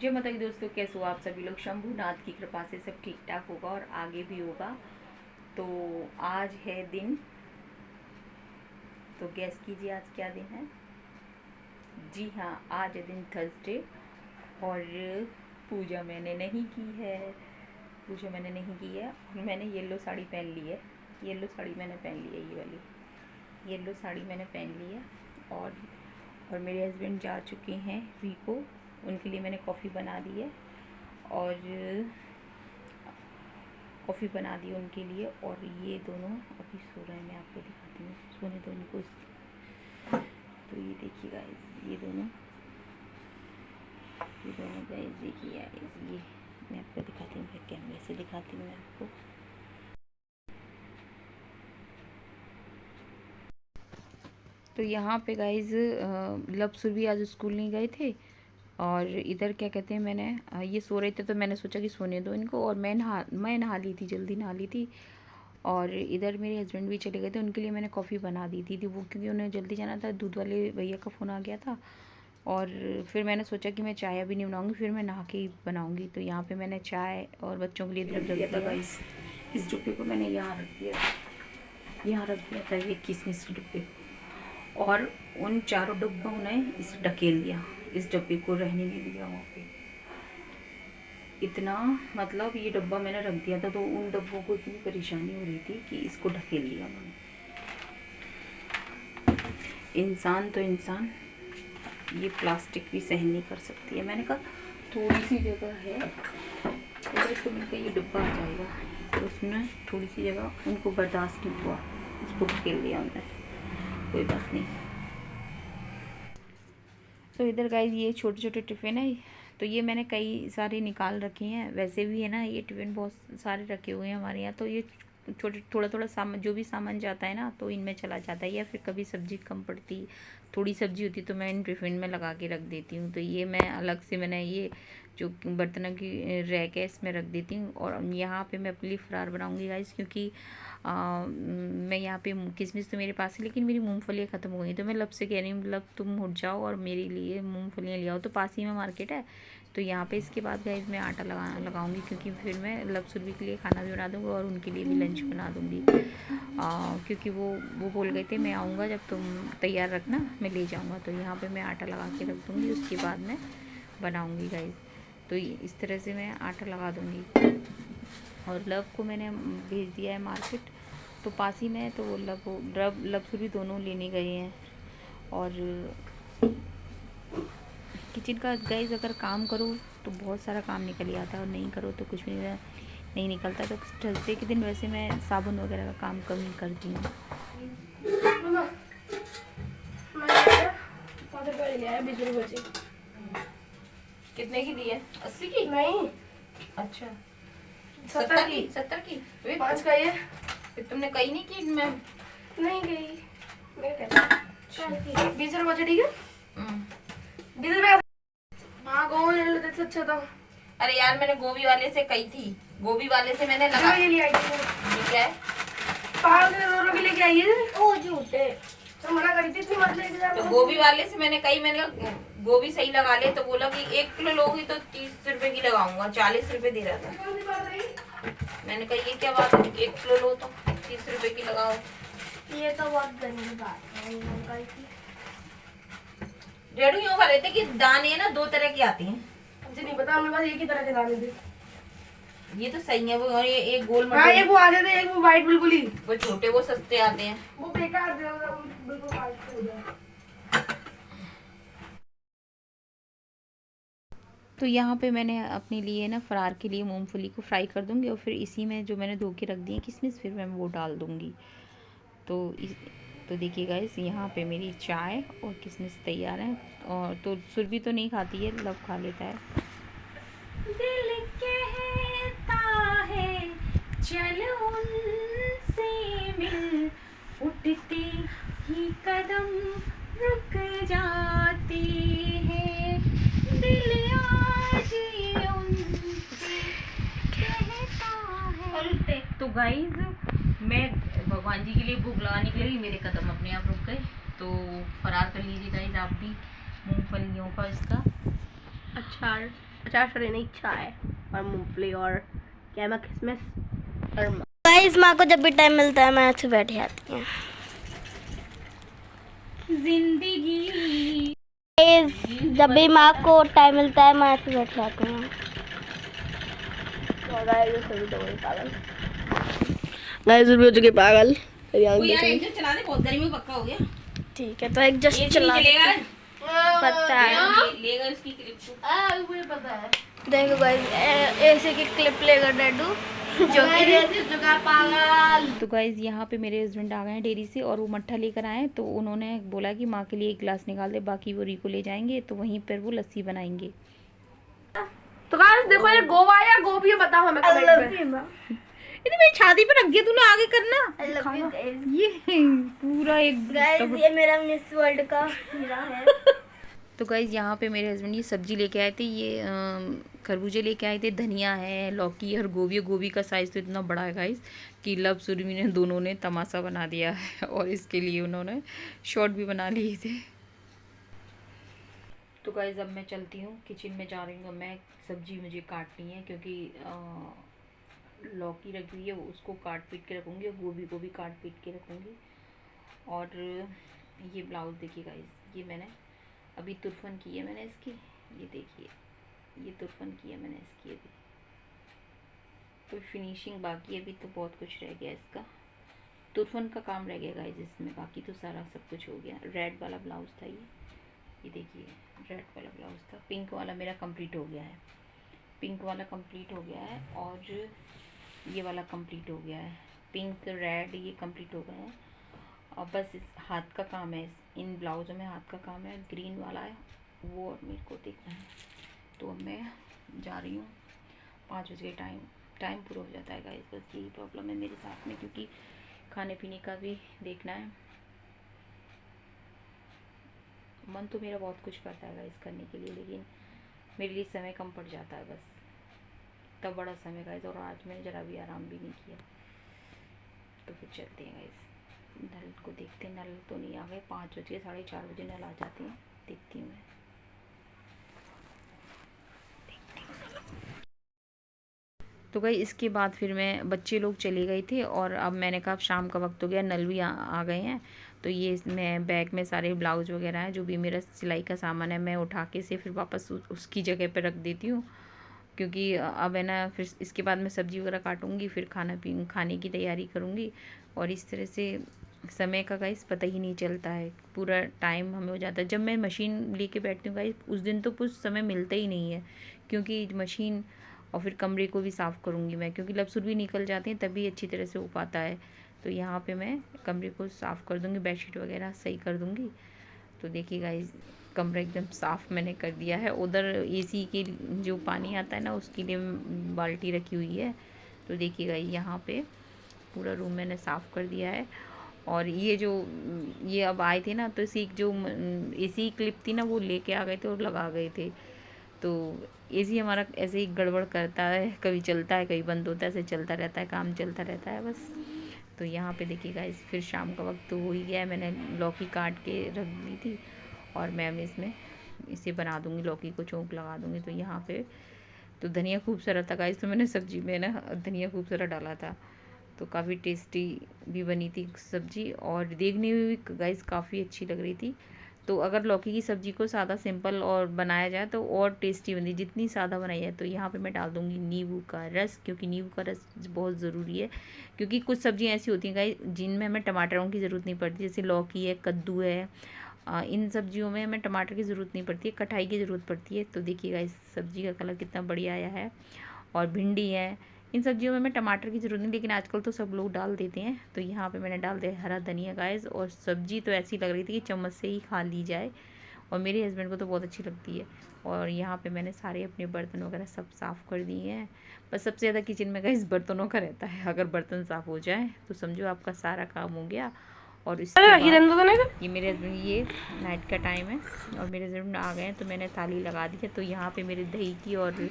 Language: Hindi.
जय माता की दोस्तों, कैसे हो आप सभी लोग। शंभुनाथ की कृपा से सब ठीक ठाक होगा और आगे भी होगा। तो आज है दिन, तो गैस कीजिए आज क्या दिन है। जी हाँ, आज है दिन थर्सडे और पूजा मैंने नहीं की है। और मैंने येलो साड़ी पहन ली है। येलो साड़ी मैंने पहन ली है, ये वाली येलो साड़ी मैंने पहन ली है। और मेरे हस्बैंड जा चुके हैं वीको, उनके लिए मैंने कॉफ़ी बना दी है और कॉफ़ी बना दी उनके लिए। और ये दोनों अभी सो रहे हैं, मैं आपको दिखाती हूँ सोने दो उनको। तो ये देखिए गाइस, ये दोनों गाइस देखिए गाइस, ये मैं आपको दिखाती हूँ, कैमरे से दिखाती हूँ मैं आपको। तो यहाँ पे गाइस लव भी आज स्कूल नहीं गए थे और इधर क्या कहते हैं, मैंने ये सो रहे थे तो मैंने सोचा कि सोने दो इनको। और मैं नहा ली थी, जल्दी नहा ली थी। और इधर मेरे हस्बैंड भी चले गए थे, उनके लिए मैंने कॉफ़ी बना दी थी वो, क्योंकि उन्हें जल्दी जाना था। दूध वाले भैया का फ़ोन आ गया था और फिर मैंने सोचा कि मैं चाय अभी नहीं बनाऊँगी, फिर मैं नहा के ही बनाऊँगी। तो यहाँ पे मैंने चाय और बच्चों के लिए रख दिया था गाइस। इस डिब्बे को मैंने यहाँ रख दिया था ये किशमिश के डिब्बे। और उन चारों डिब्बों ने इसे ढकेल दिया, इस डब्बे को रहने नहीं दिया वहाँ पे। इतना मतलब ये डब्बा मैंने रख दिया था तो उन डब्बों को इतनी परेशानी हो रही थी कि इसको ढकेल दिया मैंने। इंसान तो इंसान, ये प्लास्टिक भी सहन नहीं कर सकती है। मैंने कहा थोड़ी सी जगह है उधर तो उनका ये डब्बा आ जाएगा, तो उसमें थोड़ी सी जगह उनको बर्दाश्त नहीं हुआ, इसको ढकेल दिया हमने। कोई बात नहीं। तो इधर गाइस ये छोटे छोटे टिफ़िन है, तो ये मैंने कई सारे निकाल रखे हैं। वैसे भी है ना, ये टिफ़िन बहुत सारे रखे हुए हैं हमारे यहाँ। तो ये छोटे थोड़ा सामान, जो भी सामान जाता है ना तो इनमें चला जाता है। या फिर कभी सब्ज़ी कम पड़ती, थोड़ी सब्ज़ी होती तो मैं इन टिफ़िन में लगा के रख देती हूँ। तो ये मैं अलग से, मैंने ये जो बर्तनों की रैक है इसमें रख देती हूँ। और यहाँ पे मैं अपने लिए फ़रार बनाऊँगी गाइस, क्योंकि मैं यहाँ पे किशमिश तो मेरे पास है, लेकिन मेरी मूंगफलियाँ ख़त्म हो गई। तो मैं लब से कह रही हूँ, लब तुम उठ जाओ और मेरे लिए मूंगफलियाँ ले आओ। तो पास ही में मार्केट है, तो यहाँ पे इसके बाद गाइस मैं आटा लगाऊंगी, क्योंकि फिर मैं लब सुरभि के लिए खाना भी बना दूँगी और उनके लिए भी लंच बना दूँगी। क्योंकि वो बोल गए थे मैं आऊँगा जब तुम तैयार रखना, मैं ले जाऊँगा। तो यहाँ पे मैं आटा लगा के रख दूँगी, उसके बाद मैं बनाऊँगी गाइस। तो इस तरह से मैं आटा लगा दूँगी। और लव को मैंने भेज दिया है मार्केट, तो पास ही में है, तो वो लव सुरभि दोनों लेने गए हैं। और किचन का गाइस अगर काम करो तो बहुत सारा काम निकल आता है, और नहीं करो तो कुछ भी नहीं निकलता। तो थर्सडे के दिन वैसे मैं साबुन वगैरह का काम कम ही करती हूँ। कितने की दी है? 80 की? नहीं, अच्छा 70 की। 70 की? 5 का ये फिर तुमने कही नहीं कि मैं नहीं गई। 20 रुपये ठीक है। 20 रुपये। हाँ, गोभी ले लेते तो अच्छा था। अरे यार, मैंने गोभी वाले से कही थी, गोभी वाले से मैंने लगा ये लिया ठीक है। 5 की लेके आई है। ओ झूठे, तो मना करी थी इतनी मत लेके जा। तो गोभी वाले से मैंने कही, मैंने कहा गोभी सही लगा ले, तो बोला कि 1 किलो लोगी तो 30 रुपए की लगाऊंगा। 40 रुपए दे रहा था। मैंने कहा ये क्या बात है, 1 किलो लो तो 30 रुपए की लगाओ। ये तो बहुत गंदी बात है। डेढ़ यूँ कर रहे थे कि दाने ना 2 तरह की आती हैं। मुझे नहीं पता, हमें बस एक ही तरह के दाने थे। ये तो सही है वो, और ये एक गोल हाँ, एक वो आते थे, एक वो वाइट बिल्कुल ही। वो छोटे, वो सस्ते आते हैं। वो बेकार थे, बिल्कुल वाइट हो जाए। तो यहाँ पे मैंने अपने लिए ना फरार के लिए मूंगफली को फ्राई कर दूँगी, और फिर इसी में जो मैंने धो के रख दी है किशमिश, फिर मैं वो डाल दूँगी। तो देखिए गाइस, यहाँ पे मेरी चाय और किशमिश तैयार है। और तो सुरभि तो नहीं खाती है, लव खा लेता है। दिल कहता है चल उनसे मिल, उठते ही कदम रुक जाते हैं, दिल आज उनसे कहता है। तो गाइस, मैं भगवान जी के लिए भोग लगाने के लिए मेरे कदम अपने आप रुक गए। तो फरार कर लीजिए गाइस आप भी मूंगफलियों का इसका अचार। अचार शरीर इच्छा है और मूंगफली और क्या मैं किसमिस और गाइस माँ को जब भी टाइम मिलता है मैं ऐसे बैठ जाती हूँ। जिंदगी जब भी माँ को टाइम मिलता है मैं ऐसे बैठ जाती हूँ। गाइस हो चुके पागल। यार एक जस्ट चला दे, बहुत गर्मी में पक्का हो गया। ठीक है तो एक जस्ट चला पता है लेगा उसकी क्लिप को। मुझे पता है। देखो गाइस ऐसे की क्लिप लेगा डैडू जो पागल। तो गाइज यहाँ पे मेरे हस्बैंड आ गए हैं डेयरी से और वो मट्ठा लेकर आए, तो उन्होंने बोला कि माँ के लिए एक गिलास निकाल दे, बाकी वो रीको ले जाएंगे तो वहीं पर वो लस्सी बनाएंगे। तो गाइस देखो ये गोवा या गोभी बताओ हमें कमेंट में। इतनी मेरी छाती पे रख दिया तूने, आगे करना। ये पूरा एक गाइस ये मेरा मिस वर्ल्ड का हीरा है। तो गाइज यहाँ पे मेरे हस्बैंड ये सब्जी लेके आए थे, ये खरबूजे लेके आए थे, धनिया है, लौकी और गोभी है। गोभी का साइज़ तो इतना बड़ा है गाइज कि लब सुरमी ने दोनों ने तमाशा बना दिया है और इसके लिए उन्होंने शॉर्ट भी बना लिए थे। तो गाइज अब मैं चलती हूँ, किचन में जा रही हूँ मैं। सब्जी मुझे काटनी है क्योंकि लौकी रखी हुई है उसको काट पीट के रखूँगी और गोभी को भी काट पीट के रखूँगी। और ये ब्लाउज़ देखिए गाइज, ये मैंने अभी तुरफन की है मैंने इसकी, ये देखिए ये तुरफन की है मैंने इसकी अभी, तो फिनिशिंग बाकी है अभी, तो बहुत कुछ रह गया इसका, तुरफन का काम रह गया गाइस इसमें, बाकी तो सारा सब कुछ हो गया। रेड वाला ब्लाउज़ था ये देखिए रेड वाला ब्लाउज़ था। पिंक वाला मेरा कंप्लीट हो गया है, पिंक वाला कंप्लीट हो गया है और ये वाला कंप्लीट हो गया है। पिंक रेड ये कंप्लीट हो गए हैं और बस इस हाथ का काम है, इन ब्लाउज़ों में हाथ का काम है। ग्रीन वाला है वो और मेरे को देखना है, तो अब मैं जा रही हूँ। 5 बजे टाइम पूरा हो जाता है गाइस, बस यही प्रॉब्लम है मेरे साथ में, क्योंकि खाने पीने का भी देखना है। मन तो मेरा बहुत कुछ करता है गाइस करने के लिए, लेकिन मेरे लिए समय कम पड़ जाता है बस, तब बड़ा समय गाइस। और आज मैंने ज़रा भी आराम भी नहीं किया, तो फिर चलते हैं गाइस। नल को देखते हैं, नल तो नहीं आ गए, 5 बजे 4:30 बजे नल आ जाते हैं, देखती हूँ मैं। तो गई इसके बाद फिर मैं, बच्चे लोग चले गए थे और अब मैंने कहा अब शाम का वक्त हो गया, नल भी आ गए हैं, तो ये मैं बैग में सारे ब्लाउज वगैरह हैं, जो भी मेरा सिलाई का सामान है मैं उठा के से फिर वापस उसकी जगह पर रख देती हूँ, क्योंकि अब है ना फिर इसके बाद मैं सब्ज़ी वगैरह काटूँगी, फिर खाने की तैयारी करूँगी। और इस तरह से समय का गाइस पता ही नहीं चलता है, पूरा टाइम हमें हो जाता है। जब मैं मशीन लेके बैठती हूँ गाइस उस दिन तो कुछ समय मिलता ही नहीं है, क्योंकि मशीन और फिर कमरे को भी साफ़ करूँगी मैं, क्योंकि लपसुर भी निकल जाते हैं तभी अच्छी तरह से हो पाता है। तो यहाँ पे मैं कमरे को साफ़ कर दूँगी, बेडशीट वगैरह सही कर दूँगी। तो देखिए गाइस कमरा एकदम साफ़ मैंने कर दिया है। उधर एसी के जो पानी आता है ना उसके लिए बाल्टी रखी हुई है। तो देखिएगा यहाँ पे पूरा रूम मैंने साफ़ कर दिया है। और ये अब आए थे ना, तो इसी जो एसी क्लिप थी ना वो लेके आ गए थे और लगा गए थे। तो एसी हमारा ऐसे ही गड़बड़ करता है, कभी चलता है कभी बंद होता है, ऐसे चलता रहता है, काम चलता रहता है बस। तो यहाँ पे देखिएगा फिर शाम का वक्त तो हो ही गया है, मैंने लौकी काट के रख दी थी और मैं इसमें इसे बना दूँगी, लौकी को चौंक लगा दूँगी। तो यहाँ पे तो धनिया खूब सारा था गाइस, तो मैंने सब्जी में ना धनिया खूब सारा डाला था, तो काफ़ी टेस्टी भी बनी थी सब्जी और देखने में भी गाइस काफ़ी अच्छी लग रही थी। तो अगर लौकी की सब्ज़ी को सादा सिंपल और बनाया जाए तो और टेस्टी बनती, जितनी सादा बनाई जाए। तो यहाँ पे मैं डाल दूँगी नींबू का रस, क्योंकि नींबू का रस बहुत ज़रूरी है, क्योंकि कुछ सब्जियाँ ऐसी होती हैं गाइस जिनमें हमें टमाटरों की ज़रूरत नहीं पड़ती, जैसे लौकी है, कद्दू है, इन सब्जियों में हमें टमाटर की ज़रूरत नहीं पड़ती है, कटाई की ज़रूरत पड़ती है। तो देखिएगा इस सब्ज़ी का कलर कितना बढ़िया आया है। और भिंडी है, इन सब्जियों में हमें टमाटर की ज़रूरत नहीं, लेकिन आजकल तो सब लोग डाल देते हैं। तो यहाँ पे मैंने डाल दिया हरा धनिया गाइस, और सब्ज़ी तो ऐसी लग रही थी कि चम्मच से ही खा ली जाए, और मेरे हस्बैंड को तो बहुत अच्छी लगती है। और यहाँ पे मैंने सारे अपने बर्तन वगैरह सब साफ़ कर दिए हैं। बस सबसे ज़्यादा किचन में गाइस बर्तनों का रहता है, अगर बर्तन साफ़ हो जाए तो समझो आपका सारा काम हो गया। और इसके बाद ये मेरे हस्बैंड, ये नाइट का टाइम है और मेरे हस्बैंड आ गए हैं, तो मैंने थाली लगा दी है। तो यहाँ पे मेरे दही की और